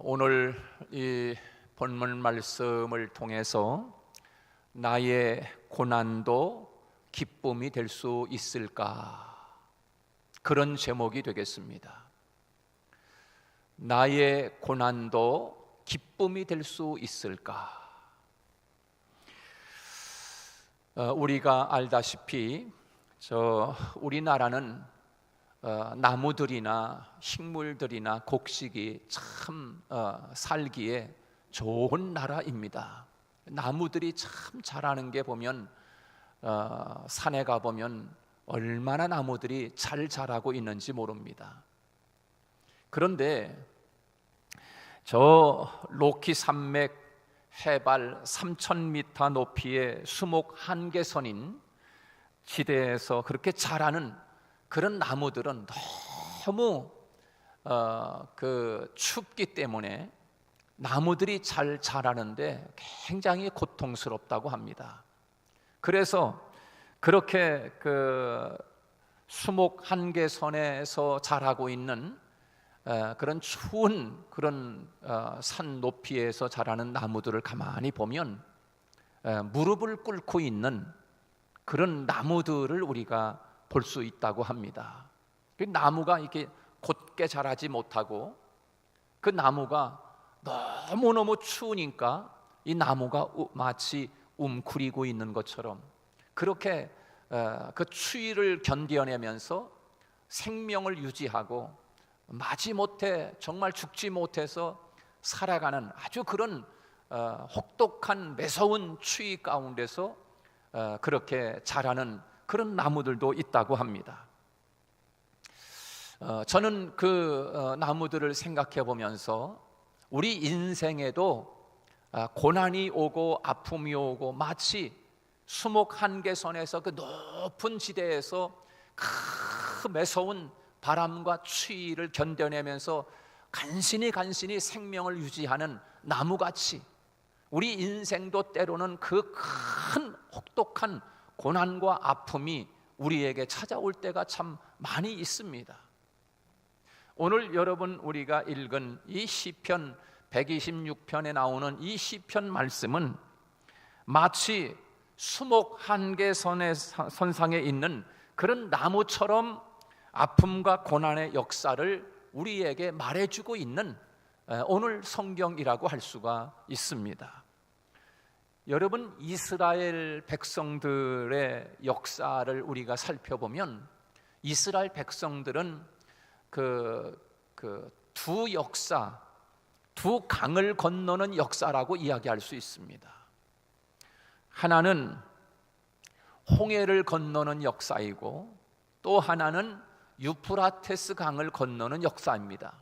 오늘 이 본문 말씀을 통해서 나의 고난도 기쁨이 될 수 있을까? 그런 제목이 되겠습니다. 나의 고난도 기쁨이 될 수 있을까? 우리가 알다시피 우리나라는 나무들이나 식물들이나 곡식이 참 살기에 좋은 나라입니다. 나무들이 참 자라는 게 보면 산에 가보면 얼마나 나무들이 잘 자라고 있는지 모릅니다. 그런데 저 로키 산맥 해발 3,000m 높이의 수목 한계선인 지대에서 그렇게 자라는 그런 나무들은 너무 춥기 때문에 나무들이 잘 자라는데 굉장히 고통스럽다고 합니다. 그래서 그렇게 수목 한계선에서 자라고 있는 그런 추운 그런 산 높이에서 자라는 나무들을 가만히 보면 무릎을 꿇고 있는 그런 나무들을 우리가 볼 수 있다고 합니다. 그 나무가 이렇게 곧게 자라지 못하고 그 나무가 너무너무 추우니까 이 나무가 마치 웅크리고 있는 것처럼 그렇게 그 추위를 견뎌내면서 생명을 유지하고 마지못해 정말 죽지 못해서 살아가는 아주 그런 혹독한 매서운 추위 가운데서 그렇게 자라는 그런 나무들도 있다고 합니다. 저는 그 나무들을 생각해 보면서 우리 인생에도 고난이 오고 아픔이 오고 마치 수목 한계선에서 그 높은 지대에서 그 매서운 바람과 추위를 견뎌내면서 간신히 생명을 유지하는 나무같이 우리 인생도 때로는 그 큰 혹독한 고난과 아픔이 우리에게 찾아올 때가 참 많이 있습니다. 오늘 여러분 우리가 읽은 이 시편 126편에 나오는 이 시편 말씀은 마치 수목 한계선상에 있는 그런 나무처럼 아픔과 고난의 역사를 우리에게 말해주고 있는 오늘 성경이라고 할 수가 있습니다. 여러분, 이스라엘 백성들의 역사를 우리가 살펴보면 이스라엘 백성들은 두 강을 건너는 역사라고 이야기할 수 있습니다. 하나는 홍해를 건너는 역사이고 또 하나는 유프라테스 강을 건너는 역사입니다.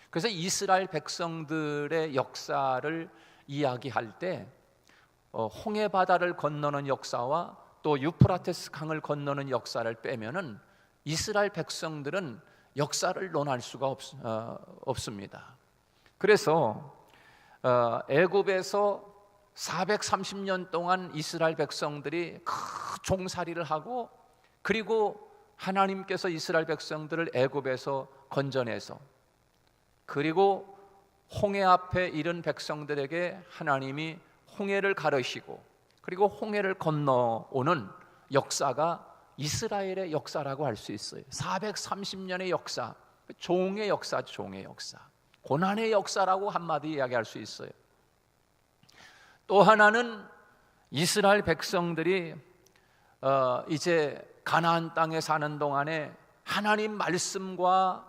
그래서 이스라엘 백성들의 역사를 이야기할 때 홍해 바다를 건너는 역사와 또 유프라테스 강을 건너는 역사를 빼면은 이스라엘 백성들은 역사를 논할 수가 없습니다. 그래서 애굽에서 430년 동안 이스라엘 백성들이 종살이를 하고 그리고 하나님께서 이스라엘 백성들을 애굽에서 건져내서 그리고 홍해 앞에 이른 백성들에게 하나님이 홍해를 가르시고 그리고 홍해를 건너오는 역사가 이스라엘의 역사라고 할 수 있어요. 430년의 역사, 종의 역사죠. 종의 역사, 고난의 역사라고 한마디 이야기할 수 있어요. 또 하나는 이스라엘 백성들이 이제 가나안 땅에 사는 동안에 하나님 말씀과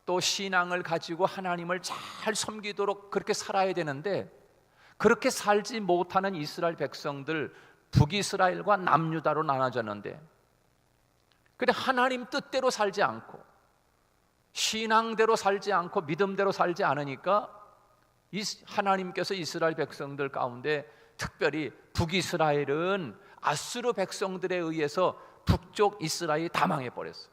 또 신앙을 가지고 하나님을 잘 섬기도록 그렇게 살아야 되는데 그렇게 살지 못하는 이스라엘 백성들, 북이스라엘과 남유다로 나눠졌는데 근데 하나님 뜻대로 살지 않고 신앙대로 살지 않고 믿음대로 살지 않으니까 하나님께서 이스라엘 백성들 가운데 특별히 북이스라엘은 아수르 백성들에 의해서 북쪽 이스라엘이 다 망해버렸어요.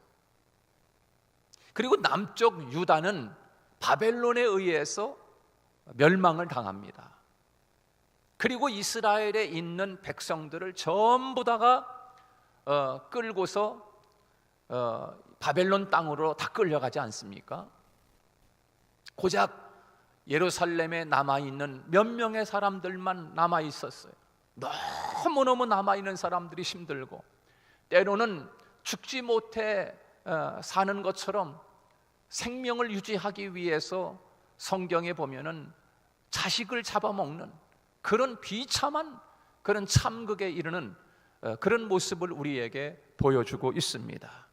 그리고 남쪽 유다는 바벨론에 의해서 멸망을 당합니다. 그리고 이스라엘에 있는 백성들을 전부 다가 끌고서 바벨론 땅으로 다 끌려가지 않습니까? 고작 예루살렘에 남아있는 몇 명의 사람들만 남아있었어요. 너무너무 남아있는 사람들이 힘들고, 때로는 죽지 못해 사는 것처럼 생명을 유지하기 위해서 성경에 보면은 자식을 잡아먹는 그런 비참한 그런 참극에 이르는 그런 모습을 우리에게 보여주고 있습니다.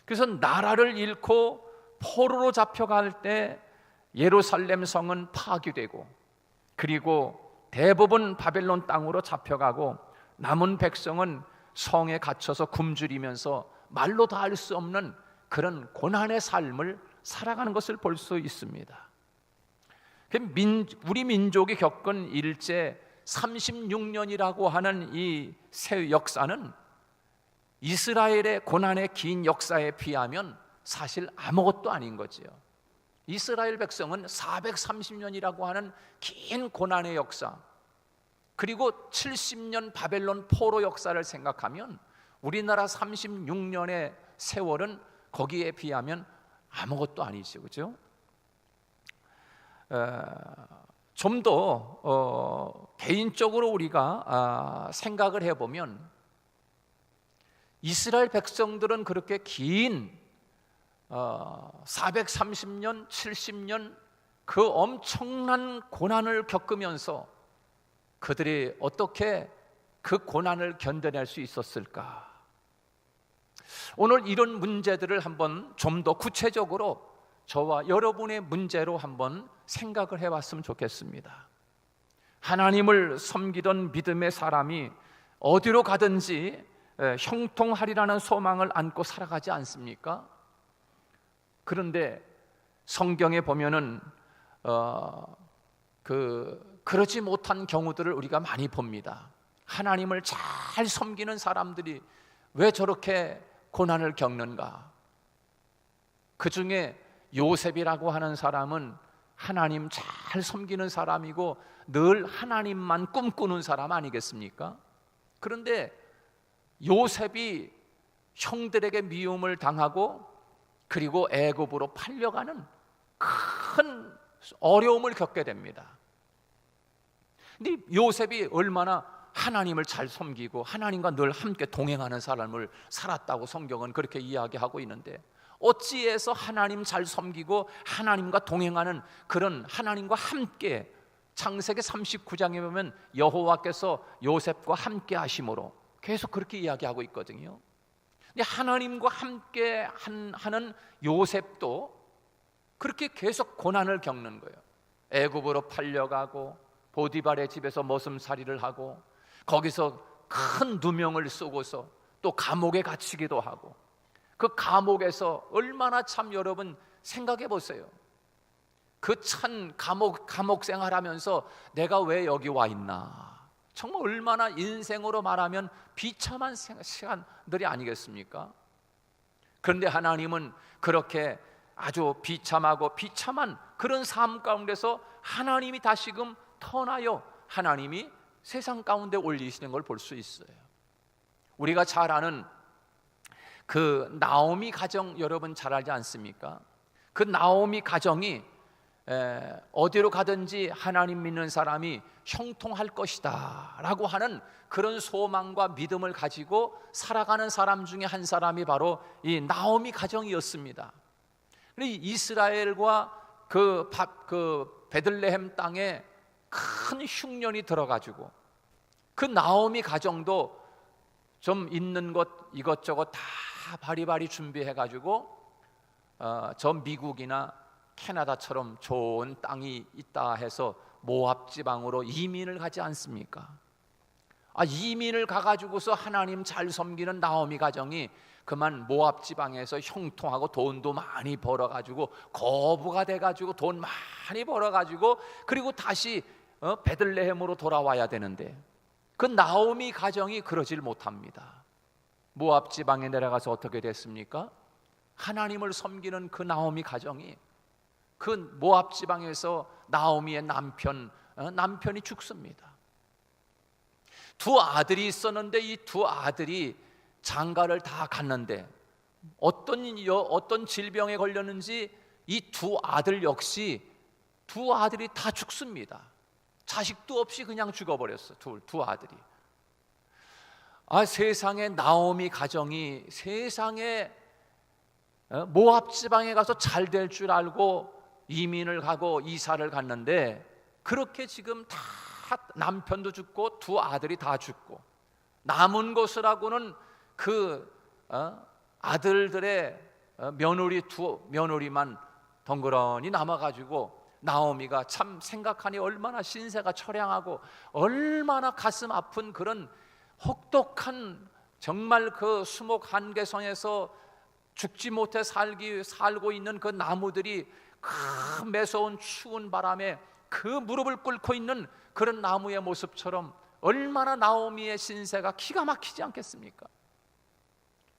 그래서 나라를 잃고 포로로 잡혀갈 때 예루살렘 성은 파괴되고, 그리고 대부분 바벨론 땅으로 잡혀가고, 남은 백성은 성에 갇혀서 굶주리면서 말로 다 할 수 없는 그런 고난의 삶을 살아가는 것을 볼 수 있습니다. 우리 민족이 겪은 일제 36년이라고 하는 이 새 역사는 이스라엘의 고난의 긴 역사에 비하면 사실 아무것도 아닌 거지요. 이스라엘 백성은 430년이라고 하는 긴 고난의 역사, 그리고 70년 바벨론 포로 역사를 생각하면 우리나라 36년의 세월은 거기에 비하면 아무것도 아니죠, 그렇죠? 좀 더 개인적으로 우리가 생각을 해보면, 이스라엘 백성들은 그렇게 긴 430년, 70년 그 엄청난 고난을 겪으면서 그들이 어떻게 그 고난을 견뎌낼 수 있었을까? 오늘 이런 문제들을 한번 좀 더 구체적으로 저와 여러분의 문제로 한번 생각을 해봤으면 좋겠습니다. 하나님을 섬기던 믿음의 사람이 어디로 가든지 형통하리라는 소망을 안고 살아가지 않습니까? 그런데 성경에 보면은 그러지 못한 경우들을 우리가 많이 봅니다. 하나님을 잘 섬기는 사람들이 왜 저렇게 고난을 겪는가? 그 중에 요셉이라고 하는 사람은 하나님 잘 섬기는 사람이고 늘 하나님만 꿈꾸는 사람 아니겠습니까? 그런데 요셉이 형들에게 미움을 당하고, 그리고 애굽으로 팔려가는 큰 어려움을 겪게 됩니다. 근데 요셉이 얼마나 하나님을 잘 섬기고 하나님과 늘 함께 동행하는 사람을 살았다고 성경은 그렇게 이야기하고 있는데, 어찌해서 하나님 잘 섬기고 하나님과 동행하는 그런 하나님과 함께, 창세기 39장에 보면 여호와께서 요셉과 함께 하심으로 계속 그렇게 이야기하고 있거든요. 근데 하나님과 함께 하는 요셉도 그렇게 계속 고난을 겪는 거예요. 애굽으로 팔려가고, 보디발의 집에서 머슴살이를 하고, 거기서 큰 누명을 쓰고서 또 감옥에 갇히기도 하고, 그 감옥에서 얼마나 참 여러분 생각해 보세요. 그 찬 감옥 생활하면서 내가 왜 여기 와 있나, 정말 얼마나 인생으로 말하면 비참한 시간들이 아니겠습니까? 그런데 하나님은 그렇게 아주 비참하고 비참한 그런 삶 가운데서 하나님이 다시금 터나여 하나님이 세상 가운데 올리시는 걸 볼 수 있어요. 우리가 잘 아는 그 나오미 가정 여러분 잘 알지 않습니까? 그 나오미 가정이 어디로 가든지 하나님 믿는 사람이 형통할 것이다 라고 하는 그런 소망과 믿음을 가지고 살아가는 사람 중에 한 사람이 바로 이 나오미 가정이었습니다. 이스라엘과 그 베들레헴 땅에 큰 흉년이 들어가지고 그 나오미 가정도 좀 있는 것 이것저것 다 바리바리 준비해가지고 저 미국이나 캐나다처럼 좋은 땅이 있다 해서 모압 지방으로 이민을 가지 않습니까? 이민을 가가지고서 하나님 잘 섬기는 나오미 가정이 그만 모압 지방에서 형통하고 돈도 많이 벌어가지고 거부가 돼가지고 돈 많이 벌어가지고 그리고 다시 베들레헴으로 돌아와야 되는데, 그 나오미 가정이 그러질 못합니다. 모압 지방에 내려가서 어떻게 됐습니까? 하나님을 섬기는 그 나오미 가정이 그 모압 지방에서 나오미의 남편이 죽습니다. 두 아들이 있었는데 이 두 아들이 장가를 다 갔는데 어떤 질병에 걸렸는지 이 두 아들 역시 두 아들이 다 죽습니다. 자식도 없이 그냥 죽어버렸어. 두 아들이. 세상에 나오미 가정이 세상에 모압 지방에 가서 잘 될 줄 알고 이민을 가고 이사를 갔는데, 그렇게 지금 다 남편도 죽고 두 아들이 다 죽고 남은 것이라고는 그 아들들의 두 며느리만 덩그러니 남아가지고, 나오미가 참 생각하니 얼마나 신세가 처량하고 얼마나 가슴 아픈 그런 혹독한, 정말 그 수목 한계선에서 죽지 못해 살고 있는 그 나무들이 그 매서운 추운 바람에 그 무릎을 꿇고 있는 그런 나무의 모습처럼 얼마나 나오미의 신세가 기가 막히지 않겠습니까?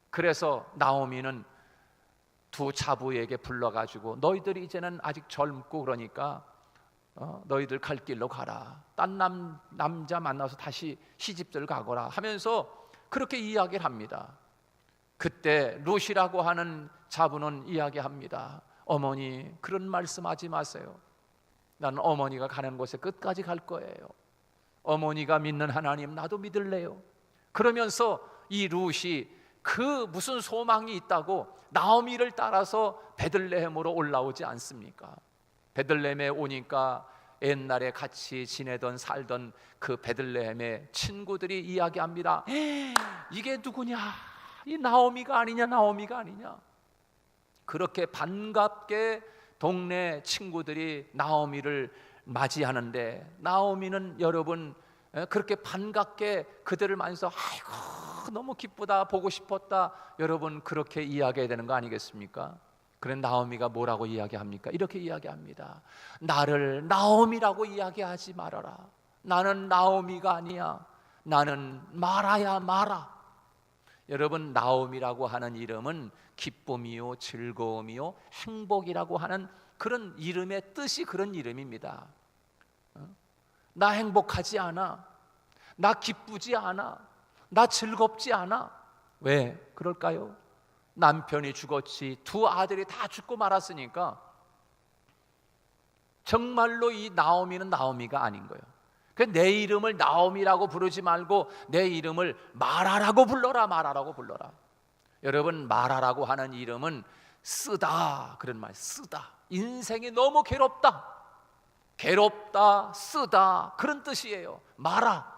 그래서 나오미는 두 자부에게 불러가지고, 너희들이 이제는 아직 젊고 그러니까 너희들 갈 길로 가라, 딴 남자 만나서 다시 시집들 가거라 하면서 그렇게 이야기를 합니다. 그때 룻이라고 하는 자부는 이야기합니다. 어머니, 그런 말씀하지 마세요. 나는 어머니가 가는 곳에 끝까지 갈 거예요. 어머니가 믿는 하나님 나도 믿을래요. 그러면서 이 룻이 그 무슨 소망이 있다고 나오미를 따라서 베들레헴으로 올라오지 않습니까? 베들레헴에 오니까 옛날에 같이 지내던 살던 그 베들레헴의 친구들이 이야기합니다. 이게 누구냐? 이 나오미가 아니냐, 나오미가 아니냐. 그렇게 반갑게 동네 친구들이 나오미를 맞이하는데, 나오미는 여러분 그렇게 반갑게 그들을 만나서 아이고 너무 기쁘다, 보고 싶었다, 여러분 그렇게 이야기해야 되는 거 아니겠습니까? 그래 나오미가 뭐라고 이야기합니까? 이렇게 이야기합니다. 나를 나오미라고 이야기하지 말아라. 나는 나오미가 아니야. 나는 마라야, 마라. 여러분, 나오미라고 하는 이름은 기쁨이요, 즐거움이요, 행복이라고 하는 그런 이름의 뜻이 그런 이름입니다. 나 행복하지 않아, 나 기쁘지 않아, 나 즐겁지 않아. 왜 그럴까요? 남편이 죽었지, 두 아들이 다 죽고 말았으니까 정말로 이 나오미는 나오미가 아닌 거예요. 내 이름을 나오미라고 부르지 말고 내 이름을 마라라고 불러라, 마라라고 불러라. 여러분, 마라라고 하는 이름은 쓰다, 그런 말, 쓰다. 인생이 너무 괴롭다, 쓰다, 그런 뜻이에요. 마라.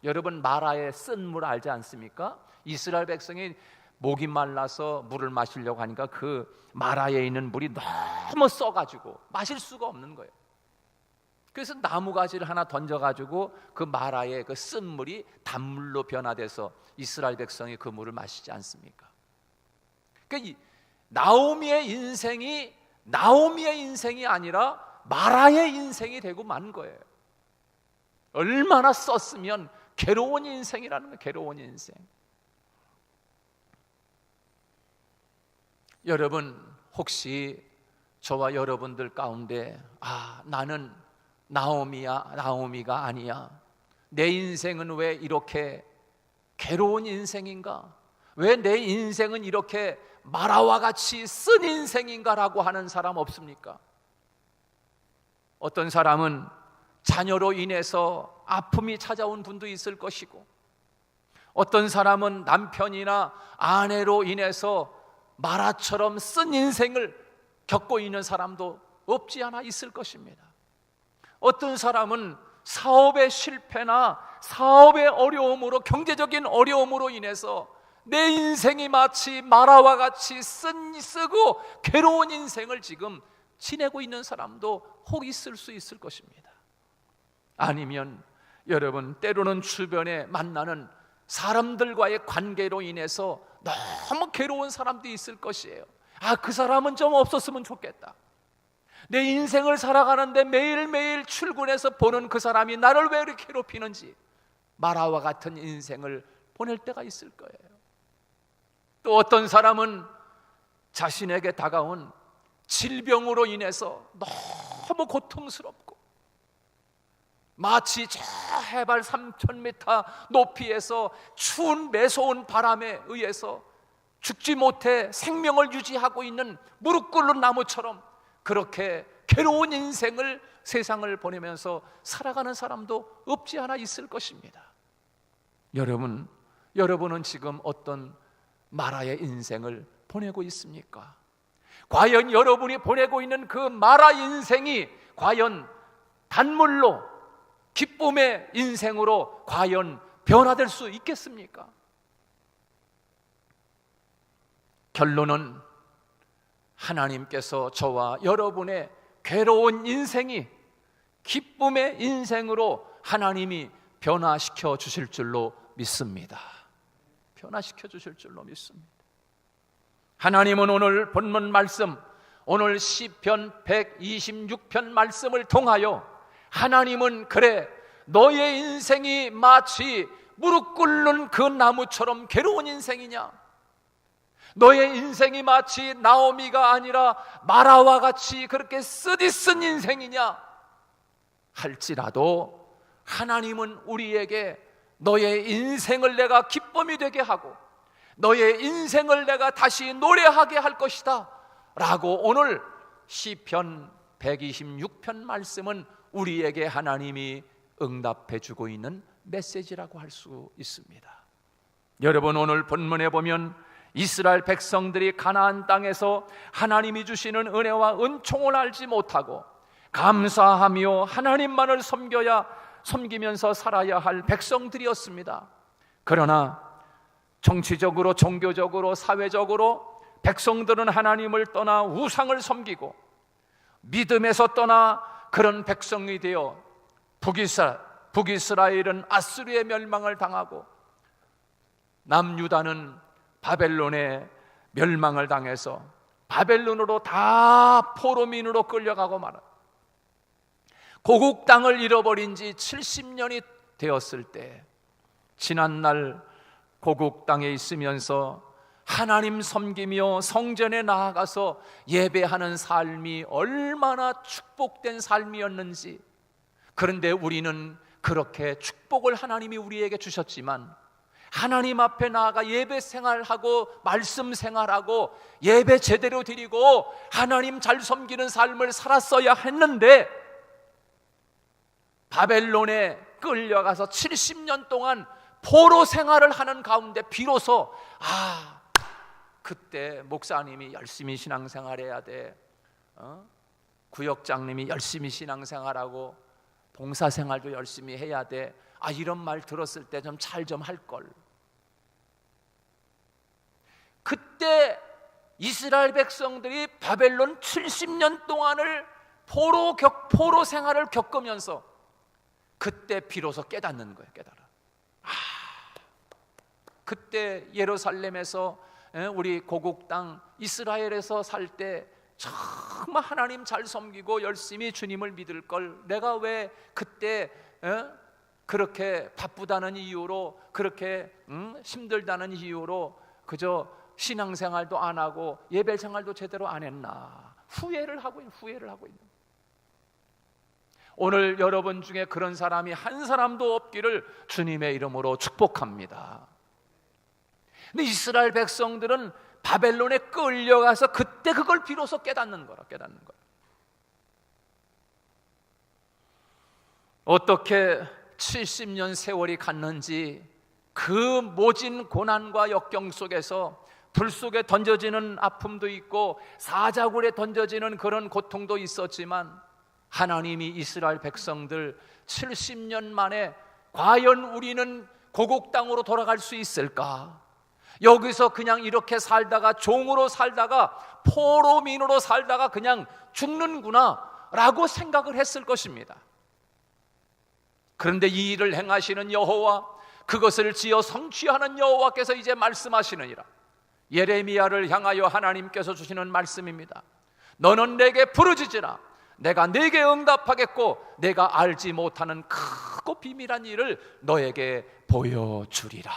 여러분, 마라의 쓴 물 알지 않습니까? 이스라엘 백성이 목이 말라서 물을 마시려고 하니까 그 마라에 있는 물이 너무 써가지고 마실 수가 없는 거예요. 그래서 나무가지를 하나 던져가지고 그 마라의 그 쓴 물이 단물로 변화돼서 이스라엘 백성이 그 물을 마시지 않습니까? 그러니까 나오미의 인생이 아니라 마라의 인생이 되고 만 거예요. 얼마나 썼으면 괴로운 인생이라는 거예요. 괴로운 인생. 여러분, 혹시 저와 여러분들 가운데 나는 나오미가 아니야, 내 인생은 왜 이렇게 괴로운 인생인가, 왜 내 인생은 이렇게 마라와 같이 쓴 인생인가라고 하는 사람 없습니까? 어떤 사람은 자녀로 인해서 아픔이 찾아온 분도 있을 것이고, 어떤 사람은 남편이나 아내로 인해서 마라처럼 쓴 인생을 겪고 있는 사람도 없지 않아 있을 것입니다. 어떤 사람은 사업의 실패나 사업의 어려움으로, 경제적인 어려움으로 인해서 내 인생이 마치 마라와 같이 쓰고 괴로운 인생을 지금 지내고 있는 사람도 혹 있을 수 있을 것입니다. 아니면 여러분, 때로는 주변에 만나는 사람들과의 관계로 인해서 너무 괴로운 사람도 있을 것이에요. 그 사람은 좀 없었으면 좋겠다. 내 인생을 살아가는데 매일매일 출근해서 보는 그 사람이 나를 왜 이렇게 괴롭히는지, 마라와 같은 인생을 보낼 때가 있을 거예요. 또 어떤 사람은 자신에게 다가온 질병으로 인해서 너무 고통스럽고, 마치 저 해발 3,000m 높이에서 추운 매서운 바람에 의해서 죽지 못해 생명을 유지하고 있는 무릎 꿇는 나무처럼 그렇게 괴로운 인생을 세상을 보내면서 살아가는 사람도 없지 않아 있을 것입니다. 여러분은 지금 어떤 마라의 인생을 보내고 있습니까? 과연 여러분이 보내고 있는 그 마라 인생이 과연 단물로 기쁨의 인생으로 과연 변화될 수 있겠습니까? 결론은 하나님께서 저와 여러분의 괴로운 인생이 기쁨의 인생으로 하나님이 변화시켜 주실 줄로 믿습니다. 변화시켜 주실 줄로 믿습니다. 하나님은 오늘 본문 말씀, 오늘 시편 126편 말씀을 통하여 하나님은 그래, 너의 인생이 마치 무릎 꿇는 그 나무처럼 괴로운 인생이냐? 너의 인생이 마치 나오미가 아니라 마라와 같이 그렇게 쓰디쓴 인생이냐? 할지라도 하나님은 우리에게 너의 인생을 내가 기쁨이 되게 하고 너의 인생을 내가 다시 노래하게 할 것이다 라고 오늘 시편 126편 말씀은 우리에게 하나님이 응답해 주고 있는 메시지라고 할 수 있습니다. 여러분, 오늘 본문에 보면 이스라엘 백성들이 가나안 땅에서 하나님이 주시는 은혜와 은총을 알지 못하고 감사하며 하나님만을 섬기면서 살아야 할 백성들이었습니다. 그러나 정치적으로, 종교적으로, 사회적으로 백성들은 하나님을 떠나 우상을 섬기고 믿음에서 떠나 그런 백성이 되어 북이스라엘은 아수르의 멸망을 당하고 남유다는 바벨론의 멸망을 당해서 바벨론으로 다 포로민으로 끌려가고 말아 고국 땅을 잃어버린 지 70년이 되었을 때 지난날 고국 땅에 있으면서 하나님 섬기며 성전에 나아가서 예배하는 삶이 얼마나 축복된 삶이었는지. 그런데 우리는 그렇게 축복을 하나님이 우리에게 주셨지만 하나님 앞에 나아가 예배 생활하고 말씀 생활하고 예배 제대로 드리고 하나님 잘 섬기는 삶을 살았어야 했는데 바벨론에 끌려가서 70년 동안 포로 생활을 하는 가운데 비로소 그때 목사님이 열심히 신앙생활해야 돼, 구역장님이 열심히 신앙생활하고 봉사생활도 열심히 해야 돼, 이런 말 들었을 때 좀 잘 좀 할걸. 그때 이스라엘 백성들이 바벨론 70년 동안을 포로 생활을 겪으면서 그때 비로소 깨닫는 거예요. 깨달아. 그때 예루살렘에서 우리 고국 땅 이스라엘에서 살 때 정말 하나님 잘 섬기고 열심히 주님을 믿을 걸 내가 왜 그때 그렇게 바쁘다는 이유로 그렇게 힘들다는 이유로 그저 신앙생활도 안 하고 예배생활도 제대로 안 했나 후회를 하고 있는. 오늘 여러분 중에 그런 사람이 한 사람도 없기를 주님의 이름으로 축복합니다. 근데 이스라엘 백성들은 바벨론에 끌려가서 그때 그걸 비로소 깨닫는 거라. 어떻게 70년 세월이 갔는지 그 모진 고난과 역경 속에서 불 속에 던져지는 아픔도 있고 사자굴에 던져지는 그런 고통도 있었지만 하나님이 이스라엘 백성들 70년 만에 과연 우리는 고국 땅으로 돌아갈 수 있을까? 여기서 그냥 이렇게 살다가 종으로 살다가 포로민으로 살다가 그냥 죽는구나 라고 생각을 했을 것입니다. 그런데 이 일을 행하시는 여호와, 그것을 지어 성취하는 여호와께서 이제 말씀하시느니라. 예레미야를 향하여 하나님께서 주시는 말씀입니다. 너는 내게 부르짖으라. 내가 네게 응답하겠고 내가 알지 못하는 크고 비밀한 일을 너에게 보여주리라.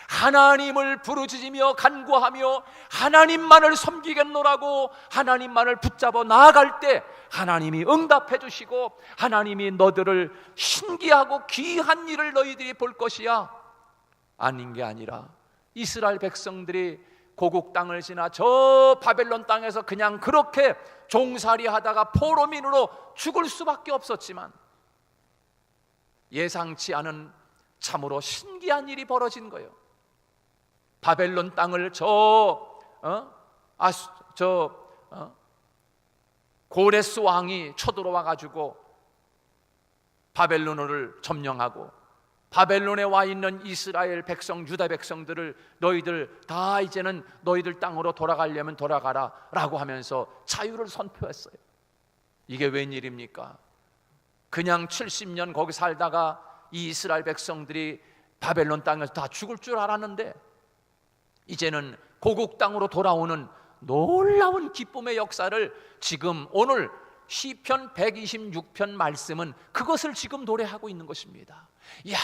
하나님을 부르짖으며 간구하며 하나님만을 섬기겠노라고 하나님만을 붙잡아 나아갈 때 하나님이 응답해 주시고 하나님이 너들을 신기하고 귀한 일을 너희들이 볼 것이야. 아닌 게 아니라 이스라엘 백성들이 고국 땅을 지나 저 바벨론 땅에서 그냥 그렇게 종살이 하다가 포로민으로 죽을 수밖에 없었지만, 예상치 않은 참으로 신기한 일이 벌어진 거예요. 바벨론 땅을 고레스 왕이 쳐들어와 가지고 바벨론을 점령하고, 바벨론에 와 있는 이스라엘 백성, 유다 백성들을 너희들 다 이제는 너희들 땅으로 돌아가려면 돌아가라 라고 하면서 자유를 선포했어요. 이게 웬일입니까? 그냥 70년 거기 살다가 이 이스라엘 백성들이 바벨론 땅에서 다 죽을 줄 알았는데, 이제는 고국 땅으로 돌아오는 놀라운 기쁨의 역사를 지금 오늘 시편 126편 말씀은 그것을 지금 노래하고 있는 것입니다. 이야,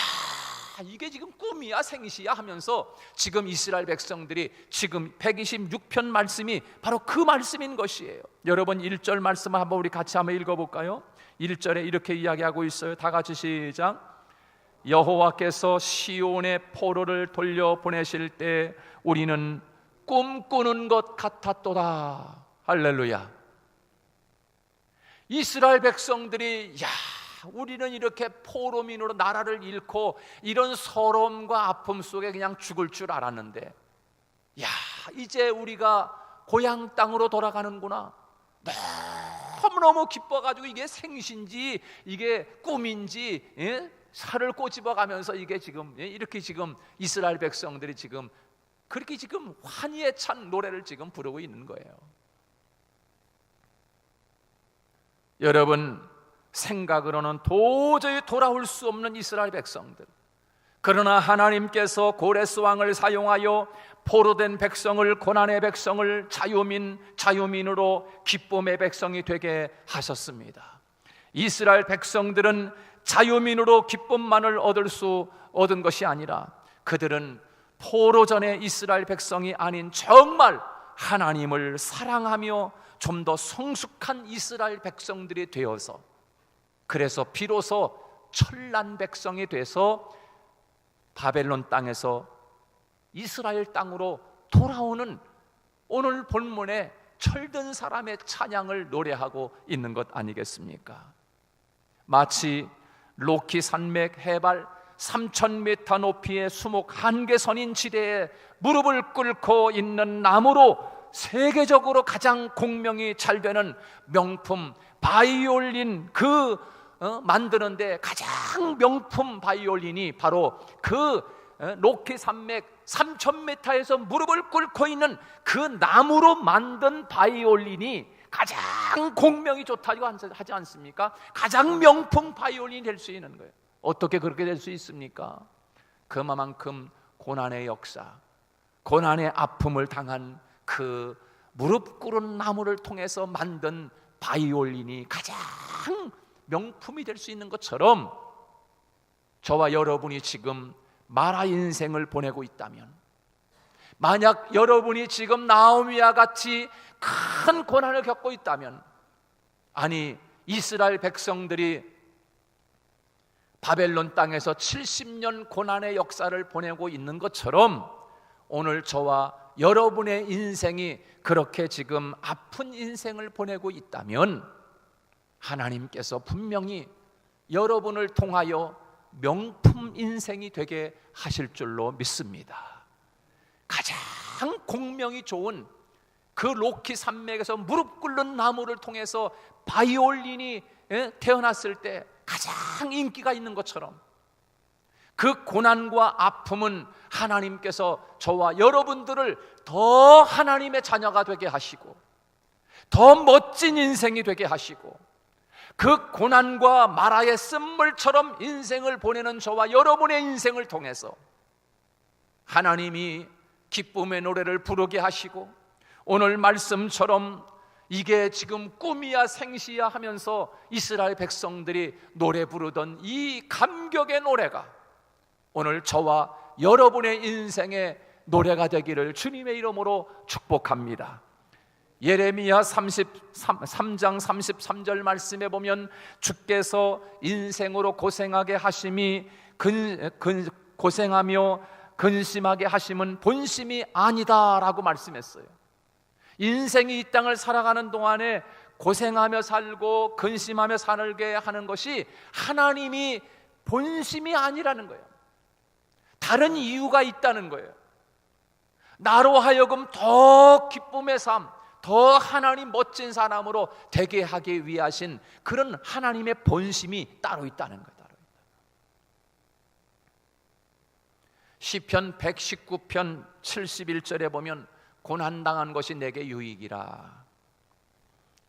이게 지금 꿈이야 생시야 하면서 지금 이스라엘 백성들이 지금 126편 말씀이 바로 그 말씀인 것이에요. 여러분 1절 말씀을 한번 우리 같이 한번 읽어볼까요? 1절에 이렇게 이야기하고 있어요. 다 같이 시작. 여호와께서 시온의 포로를 돌려보내실 때 우리는 꿈꾸는 것 같았도다. 할렐루야. 이스라엘 백성들이 우리는 이렇게 포로민으로 나라를 잃고 이런 서러움과 아픔 속에 그냥 죽을 줄 알았는데, 이제 우리가 고향 땅으로 돌아가는구나. 너무너무 기뻐가지고 이게 생신지 이게 꿈인지 살을 꼬집어가면서 이게 지금 이렇게 지금 이스라엘 백성들이 지금 그렇게 지금 환희에 찬 노래를 지금 부르고 있는 거예요. 여러분, 생각으로는 도저히 돌아올 수 없는 이스라엘 백성들, 그러나 하나님께서 고레스 왕을 사용하여 포로된 백성을, 고난의 백성을 자유민으로 기쁨의 백성이 되게 하셨습니다. 이스라엘 백성들은 자유민으로 기쁨만을 얻은 것이 아니라 그들은 포로 전의 이스라엘 백성이 아닌 정말 하나님을 사랑하며 좀 더 성숙한 이스라엘 백성들이 되어서, 그래서 비로소 철난 백성이 돼서 바벨론 땅에서 이스라엘 땅으로 돌아오는 오늘 본문의 철든 사람의 찬양을 노래하고 있는 것 아니겠습니까? 마치 로키 산맥 해발 3,000m 높이의 수목 한계선인 지대에 무릎을 꿇고 있는 나무로 세계적으로 가장 공명이 잘 되는 명품 바이올린, 만드는데 가장 명품 바이올린이 바로 그 로키 산맥 3,000m에서 무릎을 꿇고 있는 그 나무로 만든 바이올린이 가장 공명이 좋다고 하지 않습니까? 가장 명품 바이올린이 될 수 있는 거예요. 어떻게 그렇게 될 수 있습니까? 그만큼 고난의 역사, 고난의 아픔을 당한 그 무릎 꿇은 나무를 통해서 만든 바이올린이 가장 명품이 될 수 있는 것처럼, 저와 여러분이 지금 마라 인생을 보내고 있다면, 만약 여러분이 지금 나오미와 같이 큰 고난을 겪고 있다면, 아니 이스라엘 백성들이 바벨론 땅에서 70년 고난의 역사를 보내고 있는 것처럼 오늘 저와 여러분의 인생이 그렇게 지금 아픈 인생을 보내고 있다면 하나님께서 분명히 여러분을 통하여 명품 인생이 되게 하실 줄로 믿습니다. 가장 공명이 좋은 그 로키 산맥에서 무릎 꿇는 나무를 통해서 바이올린이 태어났을 때 가장 인기가 있는 것처럼, 그 고난과 아픔은 하나님께서 저와 여러분들을 더 하나님의 자녀가 되게 하시고 더 멋진 인생이 되게 하시고, 그 고난과 마라의 쓴물처럼 인생을 보내는 저와 여러분의 인생을 통해서 하나님이 기쁨의 노래를 부르게 하시고, 오늘 말씀처럼 이게 지금 꿈이야 생시야 하면서 이스라엘 백성들이 노래 부르던 이 감격의 노래가 오늘 저와 여러분의 인생의 노래가 되기를 주님의 이름으로 축복합니다. 예레미야 33장 33절 말씀에 보면 주께서 인생으로 고생하게 하심이 고생하며 근심하게 하심은 본심이 아니다라고 말씀했어요. 인생이 이 땅을 살아가는 동안에 고생하며 살고 근심하며 살게 하는 것이 하나님이 본심이 아니라는 거예요. 다른 이유가 있다는 거예요. 나로 하여금 더 기쁨의 삶, 더 하나님 멋진 사람으로 되게 하기 위하신 그런 하나님의 본심이 따로 있다는 거예요. 시편 119편 71절에 보면 고난당한 것이 내게 유익이라.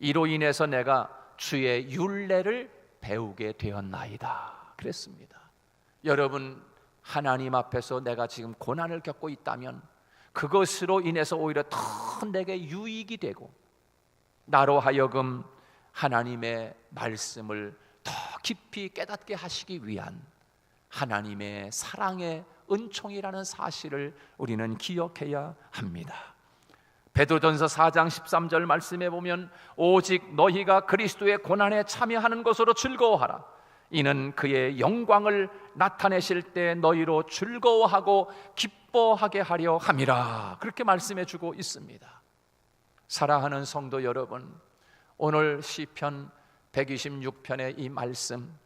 이로 인해서 내가 주의 율례를 배우게 되었나이다 그랬습니다. 여러분, 하나님 앞에서 내가 지금 고난을 겪고 있다면 그것으로 인해서 오히려 더 내게 유익이 되고 나로 하여금 하나님의 말씀을 더 깊이 깨닫게 하시기 위한 하나님의 사랑의 은총이라는 사실을 우리는 기억해야 합니다. 베드로전서 4장 13절 말씀에 보면 오직 너희가 그리스도의 고난에 참여하는 것으로 즐거워하라. 이는 그의 영광을 나타내실 때 너희로 즐거워하고 기뻐하게 하려 함이라. 그렇게 말씀해 주고 있습니다. 사랑하는 성도 여러분, 오늘 시편 126편의 이 말씀,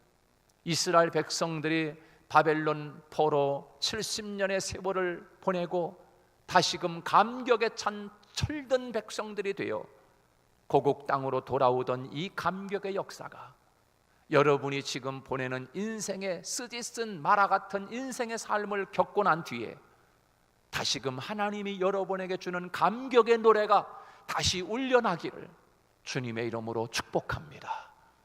이스라엘 백성들이 바벨론 포로 70년의 세월을 보내고 다시금 감격에 찬 철든 백성들이 되어 고국 땅으로 돌아오던 이 감격의 역사가 여러분이 지금 보내는 인생의 쓰디쓴 마라 같은 인생의 삶을 겪고 난 뒤에 다시금 하나님이 여러분에게 주는 감격의 노래가 다시 울려나기를 주님의 이름으로 축복합니다.